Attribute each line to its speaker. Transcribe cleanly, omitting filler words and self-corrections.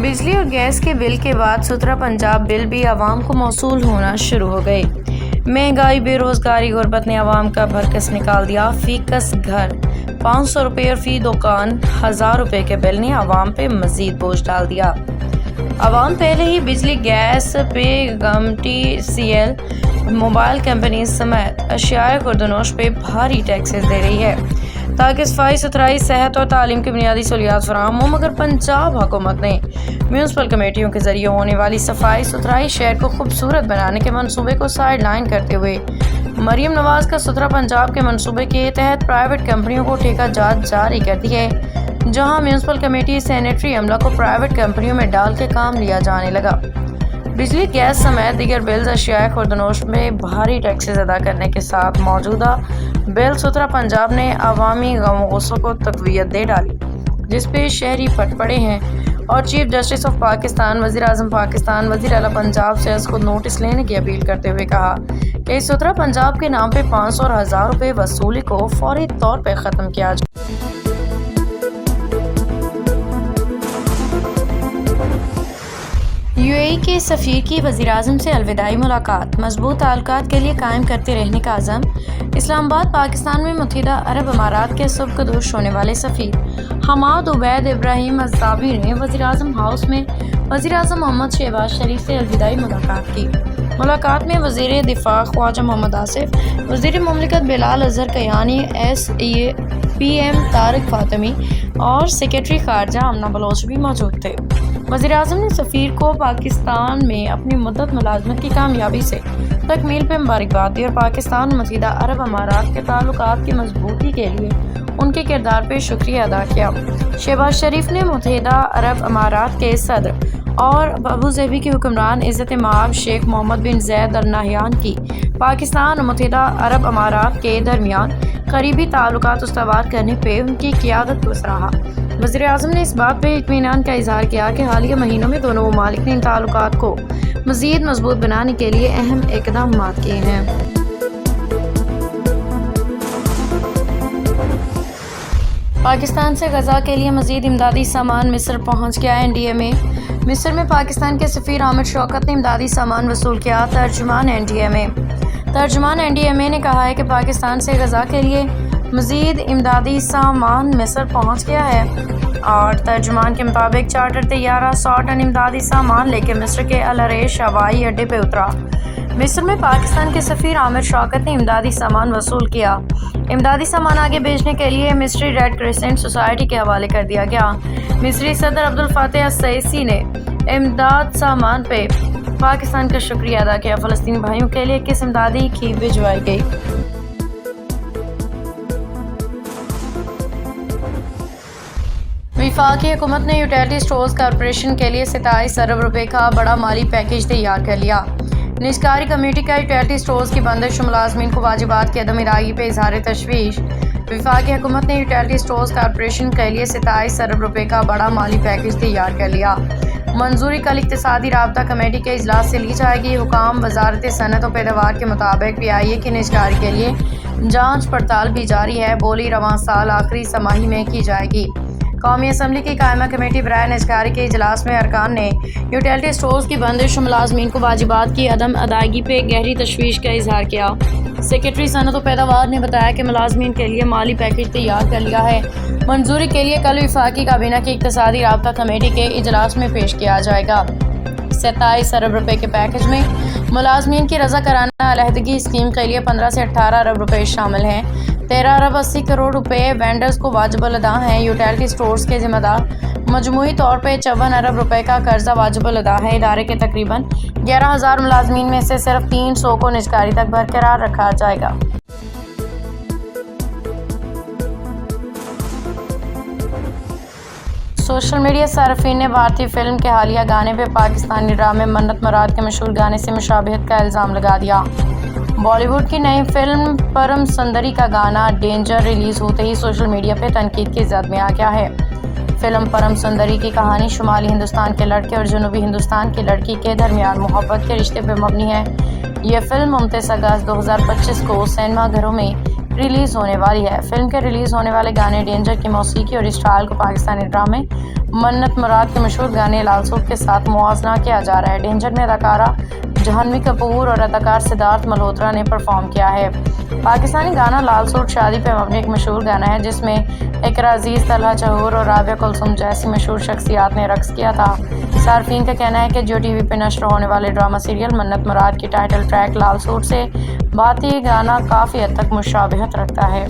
Speaker 1: بجلی اور گیس کے بل کے بعد 17 پنجاب بل بھی عوام کو موصول ہونا شروع ہو گئے۔ مہنگائی، بے روزگاری، غربت نے عوام کا بھرکس نکال دیا۔ فی کس گھر 500 روپے اور فی دکان 1000 روپے کے بل نے عوام پہ مزید بوجھ ڈال دیا۔ عوام پہلے ہی بجلی، گیس پہ گم، T C L, mobile companies سمیت اشیاء خوردونوش پہ بھاری ٹیکسز دے رہی ہے تاکہ صفائی ستھرائی، صحت اور تعلیم کی بنیادی سہولیات فراہم ہوں، مگر پنجاب حکومت نے میونسپل کمیٹیوں کے ذریعے ہونے والی صفائی ستھرائی شہر کو خوبصورت بنانے کے منصوبے کو سائیڈ لائن کرتے ہوئے مریم نواز کا 17 پنجاب کے منصوبے کے تحت پرائیویٹ کمپنیوں کو ٹھیکہ جات جاری کر دی ہے، جہاں میونسپل کمیٹی سینیٹری عملہ کو پرائیویٹ کمپنیوں میں ڈال کے کام لیا جانے لگا۔ بجلی، گیس سمیت دیگر بلز، اشیاء خوردونوش میں بھاری ٹیکسز ادا کرنے کے ساتھ موجودہ بل 17 پنجاب نے عوامی غم و غصوں کو تقویت دے ڈالی، جس پہ شہری پھٹ پڑے ہیں اور چیف جسٹس آف پاکستان، وزیر اعظم پاکستان، وزیر اعلیٰ پنجاب سے از خود نوٹس لینے کی اپیل کرتے ہوئے کہا کہ 17 پنجاب کے نام پہ 500 اور 1000 روپے وصولی کو فوری طور پہ ختم کیا جائے۔ یو اے ای کے سفیر کی وزیر اعظم سے الوداعی ملاقات، مضبوط تعلقات کے لیے قائم کرتے رہنے کا عزم۔ اسلام آباد، پاکستان میں متحدہ عرب امارات کے سبکدوش ہونے والے سفیر حماد عبید ابراہیم الزاوی نے وزیر اعظم ہاؤس میں وزیر اعظم محمد شہباز شریف سے الوداعی ملاقات کی۔ ملاقات میں وزیر دفاع خواجہ محمد آصف، وزیر مملکت بلال اظہر کیانی، پی ایم طارق فاطمی اور سیکرٹری خارجہ آمنہ بلوچ بھی موجود تھے۔ وزیر اعظم نے سفیر کو پاکستان میں اپنی مدت ملازمت کی کامیابی سے تکمیل پہ مبارکباد دی اور پاکستان متحدہ عرب امارات کے تعلقات کی مضبوطی کے لیے ان کے کردار پہ شکریہ ادا کیا۔ شہباز شریف نے متحدہ عرب امارات کے صدر اور ابوظہبی کے حکمران عزت مآب شیخ محمد بن زاید ال نہیان کی پاکستان اور متحدہ عرب امارات کے درمیان قریبی تعلقات استوار کرنے پہ ان کی قیادت کو سراہا۔ وزیر اعظم نے اس بات پہ اطمینان کا اظہار کیا کہ حالیہ مہینوں میں دونوں ممالک نے ان تعلقات کو مزید مضبوط بنانے کے لیے اہم اقدامات کیے ہیں۔ پاکستان سے غزہ کے لیے مزید امدادی سامان مصر پہنچ گیا۔ این ڈی اے میں مصر میں پاکستان کے سفیر عامر شوکت نے امدادی سامان وصول کیا۔ ترجمان این ڈی اے نے کہا ہے کہ پاکستان سے غزہ کے لیے مزید امدادی سامان مصر پہنچ گیا ہے، اور ترجمان کے مطابق چارٹر طیارہ 100 ٹن امدادی سامان لے کے مصر کے العریش ہوائی اڈے پہ اترا۔ مصر میں پاکستان کے سفیر عامر شوکت نے امدادی سامان وصول کیا۔ امدادی سامان آگے بھیجنے کے لیے مصری ریڈ کرسنٹ سوسائٹی کے حوالے کر دیا گیا۔ مصری صدر عبدالفتاح السیسی نے امداد سامان پہ پاکستان کا شکریہ ادا کیا۔ فلسطینی بھائیوں کے لیے کس امدادی کی بھجوائی گئی؟ وفاقی حکومت نے یوٹیلیٹی سٹورز کارپوریشن کے لیے 27 ارب روپے کا بڑا مالی پیکیج تیار کر لیا۔ نجکاری کمیٹی کا یوٹیلیٹی سٹورز کی بندش اور ملازمین کو واجبات کی عدم ادائیگی پہ اظہار تشویش۔ وفاقی حکومت نے یوٹیلیٹی سٹورز کارپوریشن کے لیے 27 ارب روپے کا بڑا مالی پیکیج تیار کر لیا۔ منظوری کل اقتصادی رابطہ کمیٹی کے اجلاس سے لی جائے گی۔ حکام وزارت صنعت و پیداوار کے مطابق پی آئی اے کی نجکاری کے لیے جانچ پڑتال بھی جاری ہے۔ بولی رواں سال آخری سماہی میں کی جائے گی۔ قومی اسمبلی کی قائمہ کمیٹی برائے نجکاری کے اجلاس میں ارکان نے یوٹیلیٹی سٹورز کی بندش اور ملازمین کو واجبات کی عدم ادائیگی پہ گہری تشویش کا اظہار کیا۔ سیکرٹری صنعت و پیداوار نے بتایا کہ ملازمین کے لیے مالی پیکیج تیار کر لیا ہے۔ منظوری کے لیے کل وفاقی کابینہ کی اقتصادی رابطہ کمیٹی کے اجلاس میں پیش کیا جائے گا۔ 27 ارب روپے کے پیکیج میں ملازمین کی رضا کرانہ علیحدگی اسکیم کے لیے 15 سے 18 ارب روپے شامل ہیں۔ 13 ارب 80 کروڑ روپے وینڈرز کو واجب الادا ہیں۔ یوٹیلیٹی سٹورز کے ذمہ دار مجموعی طور پہ 54 ارب روپے کا قرضہ واجب الادا ہے۔ ادارے کے تقریباً 11,000 ملازمین میں سے صرف 300 کو نجکاری تک برقرار رکھا جائے گا۔ سوشل میڈیا صارفین نے بھارتی فلم کے حالیہ گانے پہ پاکستانی ڈرامے منت مراد کے مشہور گانے سے مشابہت کا الزام لگا دیا۔ بالی ووڈ کی نئی فلم پرم سندری کا گانا ڈینجر ریلیز ہوتے ہی سوشل میڈیا پہ تنقید کی زد میں آ گیا ہے۔ فلم پرم سندری کی کہانی شمالی ہندوستان کے لڑکے اور جنوبی ہندوستان کی لڑکی کے درمیان محبت کے رشتے پہ مبنی ہے۔ یہ فلم 29 اگست 2025 کو سینما گھروں میں ریلیز ہونے والی ہے۔ فلم کے ریلیز ہونے والے گانے ڈینجر کی موسیقی اور اسٹائل کو پاکستانی ڈرامے منت مراد کے مشہور گانے لال سوٹ کے ساتھ موازنہ کیا جا رہا ہے۔ ڈینجر میں اداکارہ جہنوی کپور اور اداکار سدھارتھ ملہوترا نے پرفارم کیا ہے۔ پاکستانی گانا لال سوٹ شادی پہ مبنی ایک مشہور گانا ہے جس میں اقرا عزیز، طلحہ چہور اور رابعہ کلثوم جیسی مشہور شخصیات نے رقص کیا تھا۔ صارفین کا کہنا ہے کہ جو ٹی وی پہ نشر ہونے والے ڈرامہ سیریل منت مراد کی ٹائٹل ٹریک لال سوٹ سے بات یہ گانا کافی حد تک مشابہت رکھتا ہے۔